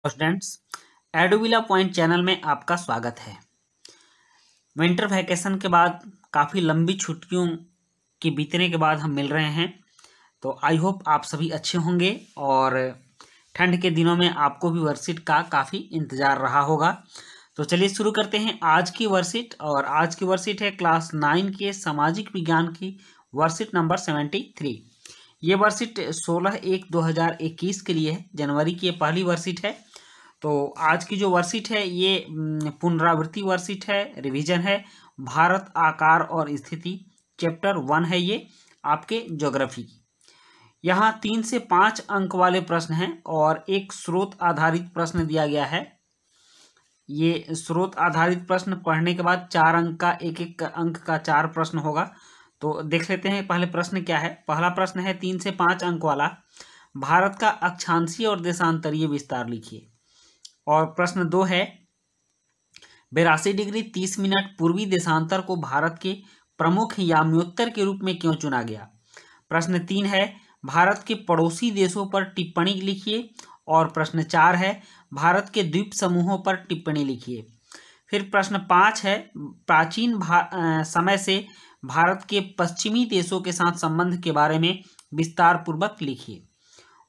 Students, एडुविला point channel में आपका स्वागत है। विंटर वैकेशन के बाद काफ़ी लंबी छुट्टियों के बीतने के बाद हम मिल रहे हैं, तो आई होप आप सभी अच्छे होंगे और ठंड के दिनों में आपको भी वर्कशीट का काफ़ी इंतज़ार रहा होगा। तो चलिए शुरू करते हैं आज की वर्कशीट। और आज की वर्कशीट है क्लास 9 के सामाजिक विज्ञान की वर्कशीट नंबर 73। ये वर्कशीट 16/1/2021 के लिए है, जनवरी की ये पहली वर्कशीट है। तो आज की जो वर्कशीट है ये पुनरावृत्ति वर्कशीट है, रिवीजन है। भारत आकार और स्थिति चैप्टर 1 है ये आपके ज्योग्राफी की। यहाँ 3 से 5 अंक वाले प्रश्न हैं और एक स्रोत आधारित प्रश्न दिया गया है। ये स्रोत आधारित प्रश्न पढ़ने के बाद 4 अंक का एक अंक का 4 प्रश्न होगा। तो देख लेते हैं पहले प्रश्न क्या है। पहला प्रश्न है 3 से 5 अंक वाला, भारत का अक्षांशीय और देशांतरीय विस्तार लिखिए। और प्रश्न 2 है 82 डिग्री 30 मिनट पूर्वी देशांतर को भारत के प्रमुख याम्योत्तर के रूप में क्यों चुना गया। प्रश्न 3 है भारत के पड़ोसी देशों पर टिप्पणी लिखिए। और प्रश्न 4 है भारत के द्वीप समूहों पर टिप्पणी लिखिए। फिर प्रश्न 5 है प्राचीन समय से भारत के पश्चिमी देशों के साथ संबंध के बारे में विस्तार पूर्वक लिखिए।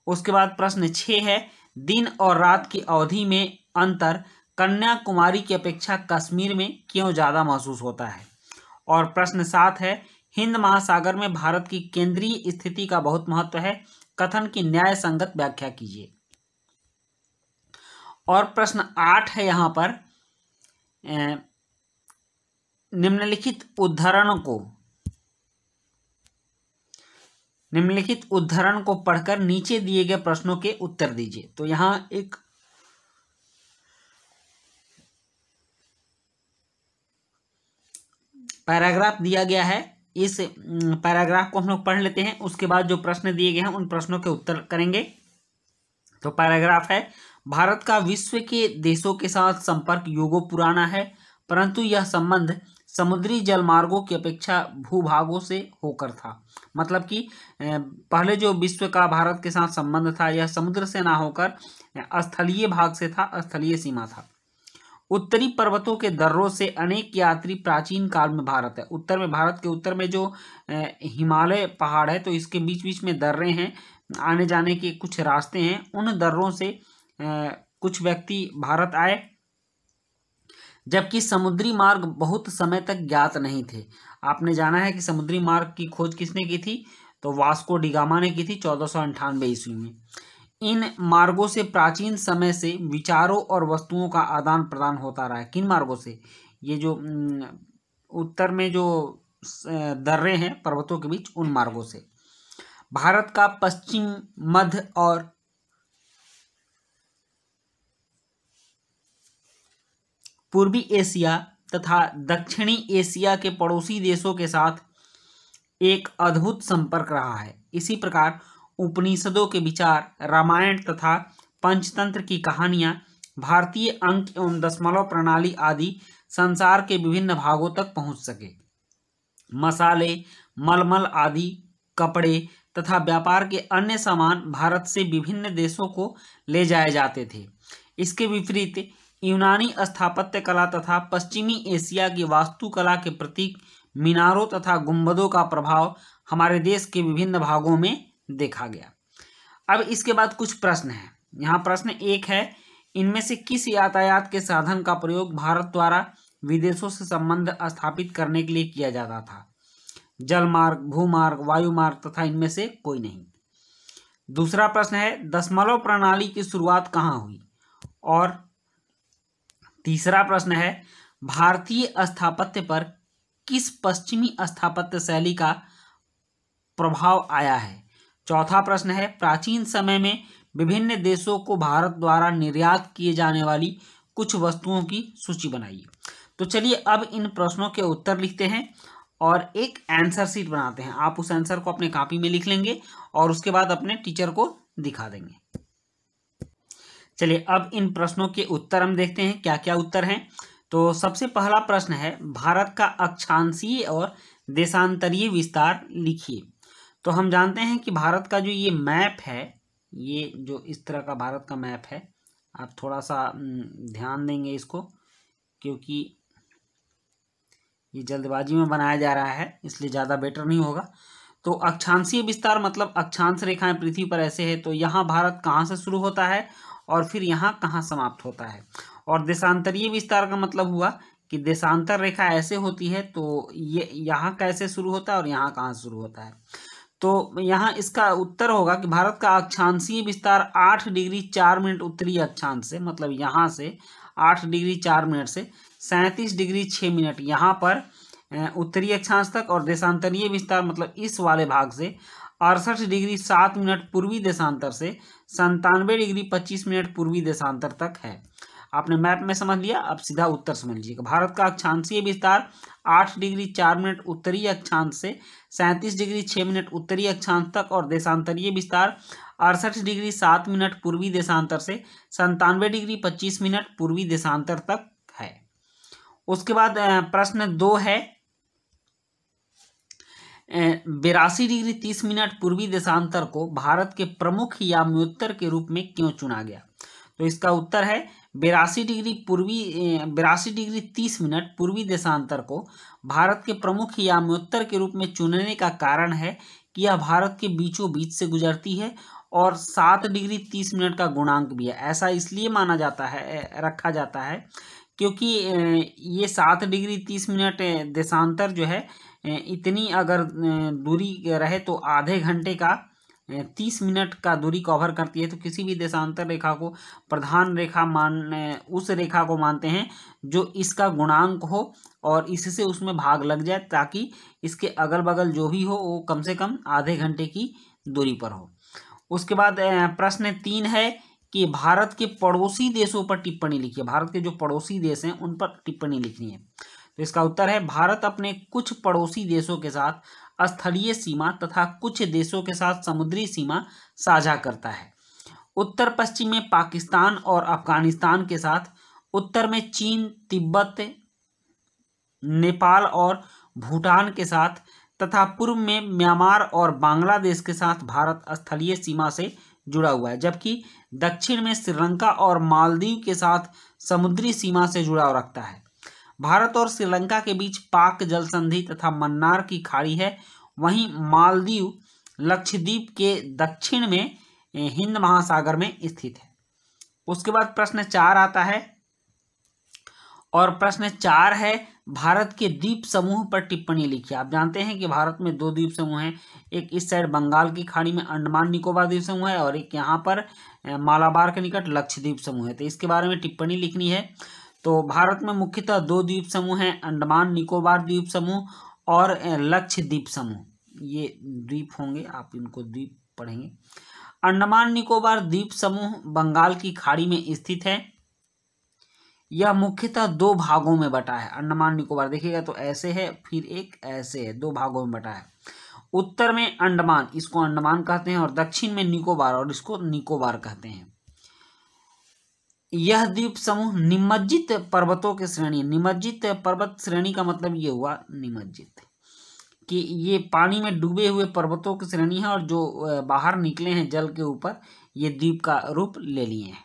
उसके बाद प्रश्न 6 है दिन और रात की अवधि में अंतर कन्याकुमारी की अपेक्षा कश्मीर में क्यों ज़्यादा महसूस होता है। और प्रश्न 7 है हिंद महासागर में भारत की केंद्रीय स्थिति का बहुत महत्व है, कथन की न्याय संगत व्याख्या कीजिए। और प्रश्न 8 है यहाँ पर निम्नलिखित उद्धरण को पढ़कर नीचे दिए गए प्रश्नों के उत्तर दीजिए। तो यहाँ एक पैराग्राफ दिया गया है, इस पैराग्राफ को हम लोग पढ़ लेते हैं, उसके बाद जो प्रश्न दिए गए हैं उन प्रश्नों के उत्तर करेंगे। तो पैराग्राफ है भारत का विश्व के देशों के साथ संपर्क युगों पुराना है, परंतु यह संबंध समुद्री जलमार्गों की अपेक्षा भूभागों से होकर था। मतलब कि पहले जो विश्व का भारत के साथ संबंध था यह समुद्र से ना होकर स्थलीय भाग से था, स्थलीय सीमा था। उत्तरी पर्वतों के दर्रों से अनेक यात्री प्राचीन काल में भारत है। उत्तर में, भारत के उत्तर में जो हिमालय पहाड़ है तो इसके बीच बीच में दर्रे हैं, आने जाने के कुछ रास्ते हैं। उन दर्रों से कुछ व्यक्ति भारत आए, जबकि समुद्री मार्ग बहुत समय तक ज्ञात नहीं थे। आपने जाना है कि समुद्री मार्ग की खोज किसने की थी, तो वास्को डी गामा ने की थी 1498 ईस्वी में। इन मार्गों से प्राचीन समय से विचारों और वस्तुओं का आदान प्रदान होता रहा है। किन मार्गों से? ये जो उत्तर में जो दर्रे हैं पर्वतों के बीच, उन मार्गों से। भारत का पश्चिम, मध्य और पूर्वी एशिया तथा दक्षिणी एशिया के पड़ोसी देशों के साथ एक अद्भुत संपर्क रहा है। इसी प्रकार उपनिषदों के विचार, रामायण तथा पंचतंत्र की कहानियां, भारतीय अंक एवं दशमलव प्रणाली आदि संसार के विभिन्न भागों तक पहुंच सके। मसाले, मलमल आदि कपड़े तथा व्यापार के अन्य सामान भारत से विभिन्न देशों को ले जाए जाते थे। इसके विपरीत यूनानी स्थापत्य कला तथा पश्चिमी एशिया की वास्तुकला के प्रतीक मीनारों तथा गुंबदों का प्रभाव हमारे देश के विभिन्न भागों में देखा गया। अब इसके बाद कुछ प्रश्न हैं। यहाँ प्रश्न 1 है इनमें से किस यातायात के साधन का प्रयोग भारत द्वारा विदेशों से संबंध स्थापित करने के लिए किया जाता था। जल मार्ग, भूमार्ग, वायुमार्ग तथा इनमें से कोई नहीं। दूसरा प्रश्न है दशमलव प्रणाली की शुरुआत कहाँ हुई। और तीसरा प्रश्न है भारतीय स्थापत्य पर किस पश्चिमी स्थापत्य शैली का प्रभाव आया है। चौथा प्रश्न है प्राचीन समय में विभिन्न देशों को भारत द्वारा निर्यात किए जाने वाली कुछ वस्तुओं की सूची बनाइए। तो चलिए अब इन प्रश्नों के उत्तर लिखते हैं और एक आंसर शीट बनाते हैं। आप उस आंसर को अपने कॉपी में लिख लेंगे और उसके बाद अपने टीचर को दिखा देंगे। चलिए अब इन प्रश्नों के उत्तर हम देखते हैं क्या क्या उत्तर हैं। तो सबसे पहला प्रश्न है भारत का अक्षांशीय और देशांतरीय विस्तार लिखिए। तो हम जानते हैं कि भारत का जो ये मैप है, ये जो इस तरह का भारत का मैप है, आप थोड़ा सा ध्यान देंगे इसको, क्योंकि ये जल्दबाजी में बनाया जा रहा है इसलिए ज़्यादा बेटर नहीं होगा। तो अक्षांशीय विस्तार मतलब अक्षांश रेखाएं पृथ्वी पर ऐसे है, तो यहाँ भारत कहाँ से शुरू होता है और फिर यहाँ कहाँ समाप्त होता है। और देशांतरीय विस्तार का मतलब हुआ कि देशांतर रेखा ऐसे होती है, तो ये यहाँ कैसे शुरू होता है और यहाँ कहाँ शुरू होता है। तो यहाँ इसका उत्तर होगा कि भारत का अक्षांशीय विस्तार 8 डिग्री 4 मिनट उत्तरी अक्षांश से, मतलब यहाँ से 8 डिग्री 4 मिनट से 37 डिग्री 6 मिनट यहाँ पर उत्तरी अक्षांश तक, और देशांतरीय विस्तार मतलब इस वाले भाग से 68 डिग्री 7 मिनट पूर्वी देशांतर से 97 डिग्री 25 मिनट पूर्वी देशांतर तक है। आपने मैप में समझ लिया, अब सीधा उत्तर समझ लीजिएगा। भारत का अक्षांशीय विस्तार 8 डिग्री 4 मिनट उत्तरी अक्षांश से 37 डिग्री 6 मिनट उत्तरी अक्षांश तक, और देशांतरीय विस्तार 68 डिग्री 7 मिनट पूर्वी देशांतर से 97 डिग्री 25 मिनट पूर्वी देशांतर तक है। उसके बाद प्रश्न 2 है, 82 डिग्री 30 मिनट पूर्वी देशांतर को भारत के प्रमुख याम्योत्तर के रूप में क्यों चुना गया। तो इसका उत्तर है 82 डिग्री 30 मिनट पूर्वी देशांतर को भारत के प्रमुख याम्योत्तर के रूप में चुनने का कारण है कि यह भारत के बीचों बीच से गुजरती है और 7 डिग्री 30 मिनट का गुणांक भी है। ऐसा इसलिए माना जाता है, रखा जाता है, क्योंकि ये 7 डिग्री 30 मिनट देशांतर जो है, इतनी अगर दूरी रहे तो आधे घंटे का 30 मिनट का दूरी कवर करती है। तो किसी भी देशांतर रेखा को प्रधान रेखा उस रेखा को मानते हैं जो इसका गुणांक हो और इससे उसमें भाग लग जाए, ताकि इसके अगल बगल जो भी हो वो कम से कम आधे घंटे की दूरी पर हो। उसके बाद प्रश्न 3 है कि भारत के पड़ोसी देशों पर टिप्पणी लिखिए। भारत के जो पड़ोसी देश हैं उन पर टिप्पणी लिखनी है। तो इसका उत्तर है, भारत अपने कुछ पड़ोसी देशों के साथ स्थलीय सीमा तथा कुछ देशों के साथ समुद्री सीमा साझा करता है। उत्तर पश्चिम में पाकिस्तान और अफगानिस्तान के साथ, उत्तर में चीन, तिब्बत, नेपाल और भूटान के साथ तथा पूर्व में म्यांमार और बांग्लादेश के साथ भारत स्थलीय सीमा से जुड़ा हुआ है, जबकि दक्षिण में श्रीलंका और मालदीव के साथ समुद्री सीमा से जुड़ाव रखता है। भारत और श्रीलंका के बीच पाक जल संधि तथा मन्नार की खाड़ी है। वहीं मालदीव लक्षद्वीप के दक्षिण में हिंद महासागर में स्थित है। उसके बाद प्रश्न 4 आता है, और प्रश्न 4 है, भारत के द्वीप समूह पर टिप्पणी लिखिए। आप जानते हैं कि भारत में 2 द्वीप समूह हैं, एक इस साइड बंगाल की खाड़ी में अंडमान निकोबार द्वीप समूह है और एक यहाँ पर मालाबार के निकट लक्षद्वीप समूह है। तो इसके बारे में टिप्पणी लिखनी है। तो भारत में मुख्यतः 2 द्वीप समूह हैं, अंडमान निकोबार द्वीप समूह और लक्षद्वीप समूह। ये द्वीप होंगे, आप इनको द्वीप पढ़ेंगे। अंडमान निकोबार द्वीप समूह बंगाल की खाड़ी में स्थित है। यह मुख्यतः 2 भागों में बटा है। अंडमान निकोबार देखिएगा तो ऐसे है, फिर एक ऐसे है, 2 भागों में बटा है। उत्तर में अंडमान, इसको अंडमान कहते हैं, और दक्षिण में निकोबार, और इसको निकोबार कहते हैं। यह द्वीप समूह निमज्जित पर्वतों की श्रेणी, निमज्जित पर्वत श्रेणी का मतलब ये हुआ निमज्जित कि ये पानी में डूबे हुए पर्वतों की श्रेणी है, और जो बाहर निकले हैं जल के ऊपर ये द्वीप का रूप ले लिए हैं।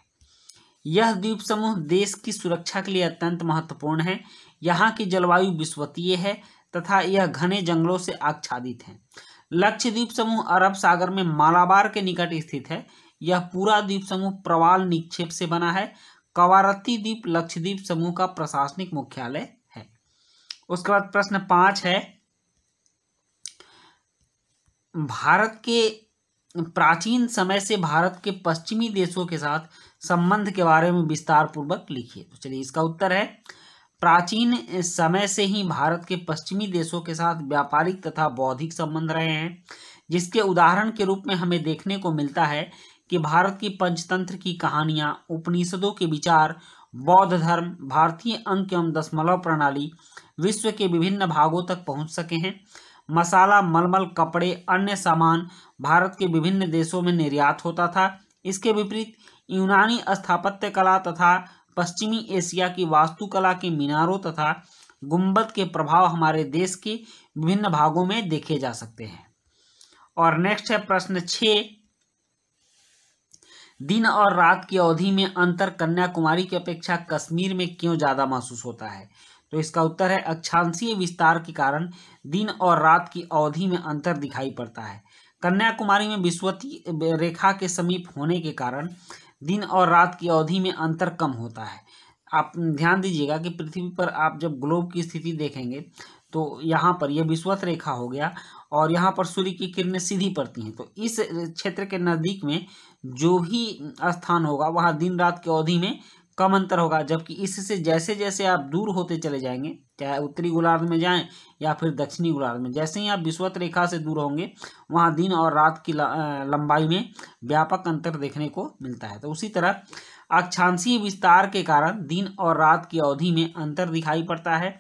यह द्वीप समूह देश की सुरक्षा के लिए अत्यंत महत्वपूर्ण है। यहाँ की जलवायु विषुवतीय है तथा यह घने जंगलों से आच्छादित है। लक्षद्वीप समूह अरब सागर में मालाबार के निकट स्थित है। यह पूरा द्वीप समूह प्रवाल निक्षेप से बना है। कवारत्ती द्वीप लक्षद्वीप समूह का प्रशासनिक मुख्यालय है। उसके बाद प्रश्न 5 है, भारत के प्राचीन समय से भारत के पश्चिमी देशों के साथ संबंध के बारे में विस्तार पूर्वक लिखिए। तो चलिए इसका उत्तर है, प्राचीन समय से ही भारत के पश्चिमी देशों के साथ व्यापारिक तथा बौद्धिक संबंध रहे हैं, जिसके उदाहरण के रूप में हमें देखने को मिलता है कि भारत की पंचतंत्र की कहानियाँ, उपनिषदों के विचार, बौद्ध धर्म, भारतीय अंक एवं दशमलव प्रणाली विश्व के विभिन्न भागों तक पहुँच सके हैं। मसाला, मलमल, कपड़े, अन्य सामान भारत के विभिन्न देशों में निर्यात होता था। इसके विपरीत यूनानी स्थापत्य कला तथा पश्चिमी एशिया की वास्तुकला के मीनारों तथा गुंबद के प्रभाव हमारे देश के विभिन्न भागों में देखे जा सकते हैं। और नेक्स्ट है प्रश्न 6, दिन और रात की अवधि में अंतर कन्याकुमारी की अपेक्षा कश्मीर में क्यों ज़्यादा महसूस होता है? तो इसका उत्तर है अक्षांशीय विस्तार के कारण दिन और रात की अवधि में अंतर दिखाई पड़ता है। कन्याकुमारी में विषुवतीय रेखा के समीप होने के कारण दिन और रात की अवधि में अंतर कम होता है। आप ध्यान दीजिएगा कि पृथ्वी पर आप जब ग्लोब की स्थिति देखेंगे तो यहाँ पर यह विषुवत रेखा हो गया और यहाँ पर सूर्य की किरणें सीधी पड़ती हैं, तो इस क्षेत्र के नज़दीक में जो भी स्थान होगा वहाँ दिन रात की अवधि में कम अंतर होगा, जबकि इससे जैसे जैसे आप दूर होते चले जाएंगे, चाहे उत्तरी गोलार्ध में जाएं या फिर दक्षिणी गोलार्ध में, जैसे ही आप विषुवत रेखा से दूर होंगे वहाँ दिन और रात की लंबाई में व्यापक अंतर देखने को मिलता है। तो उसी तरह अक्षांशीय विस्तार के कारण दिन और रात की अवधि में अंतर दिखाई पड़ता है।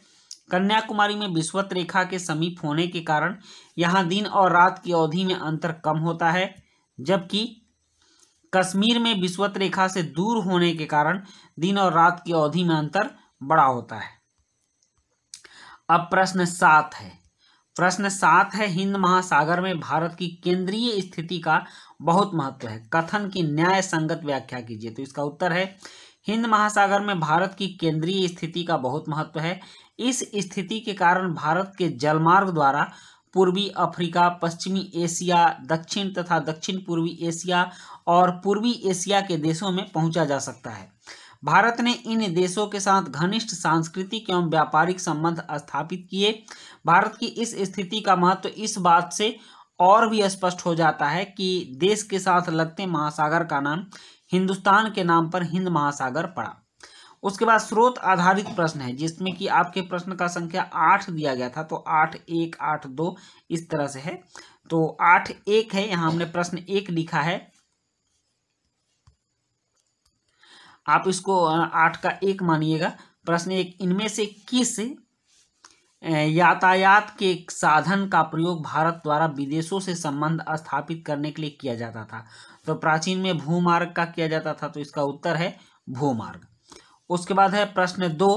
कन्याकुमारी में विषुवत रेखा के समीप होने के कारण यहाँ दिन और रात की अवधि में अंतर कम होता है, जबकि कश्मीर में विषुवत रेखा से दूर होने के कारण दिन और रात की अवधि में अंतर बड़ा होता है। अब प्रश्न 7 है। प्रश्न 7 है, हिंद महासागर में भारत की केंद्रीय स्थिति का बहुत महत्व है, कथन की न्याय संगत व्याख्या कीजिए। तो इसका उत्तर है हिंद महासागर में भारत की केंद्रीय स्थिति का बहुत महत्व है। इस स्थिति के कारण भारत के जलमार्ग द्वारा पूर्वी अफ्रीका, पश्चिमी एशिया, दक्षिण तथा दक्षिण पूर्वी एशिया और पूर्वी एशिया के देशों में पहुंचा जा सकता है। भारत ने इन देशों के साथ घनिष्ठ सांस्कृतिक एवं व्यापारिक संबंध स्थापित किए। भारत की इस स्थिति का महत्व इस बात से और भी स्पष्ट हो जाता है कि देश के साथ लगते महासागर का नाम हिंदुस्तान के नाम पर हिंद महासागर पड़ा। उसके बाद स्रोत आधारित प्रश्न है, जिसमें कि आपके प्रश्न का संख्या 8 दिया गया था, तो 8-1, 8-2 इस तरह से है। तो 8-1 है, यहाँ हमने प्रश्न 1 लिखा है, आप इसको 8 का 1 मानिएगा। प्रश्न 1, इनमें से किस यातायात के साधन का प्रयोग भारत द्वारा विदेशों से संबंध स्थापित करने के लिए किया जाता था? तो प्राचीन में भूमार्ग का किया जाता था, तो इसका उत्तर है भूमार्ग। उसके बाद है प्रश्न 2,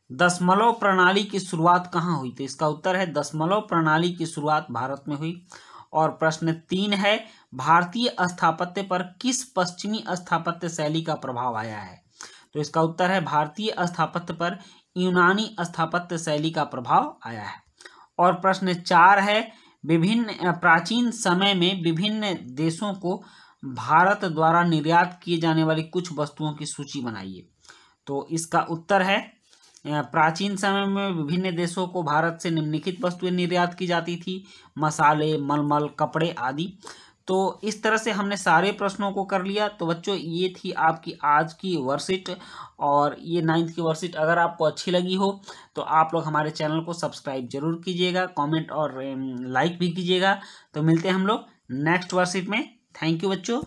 दशमलव प्रणाली की शुरुआत कहाँ हुई? तो इसका उत्तर है दशमलव प्रणाली की शुरुआत भारत में हुई। और प्रश्न 3 है, भारतीय स्थापत्य पर किस पश्चिमी स्थापत्य शैली का प्रभाव आया है? तो इसका उत्तर है भारतीय स्थापत्य पर यूनानी स्थापत्य शैली का प्रभाव आया है। और प्रश्न 4 है, विभिन्न प्राचीन समय में विभिन्न देशों को भारत द्वारा निर्यात किए जाने वाली कुछ वस्तुओं की सूची बनाइए। तो इसका उत्तर है प्राचीन समय में विभिन्न देशों को भारत से निम्नलिखित वस्तुएं निर्यात की जाती थी, मसाले, मलमल, कपड़े आदि। तो इस तरह से हमने सारे प्रश्नों को कर लिया। तो बच्चों, ये थी आपकी आज की वर्कशीट, और ये 9th की वर्कशीट अगर आपको अच्छी लगी हो तो आप लोग हमारे चैनल को सब्सक्राइब जरूर कीजिएगा, कमेंट और लाइक भी कीजिएगा। तो मिलते हैं हम लोग नेक्स्ट वर्कशीट में। थैंक यू बच्चों।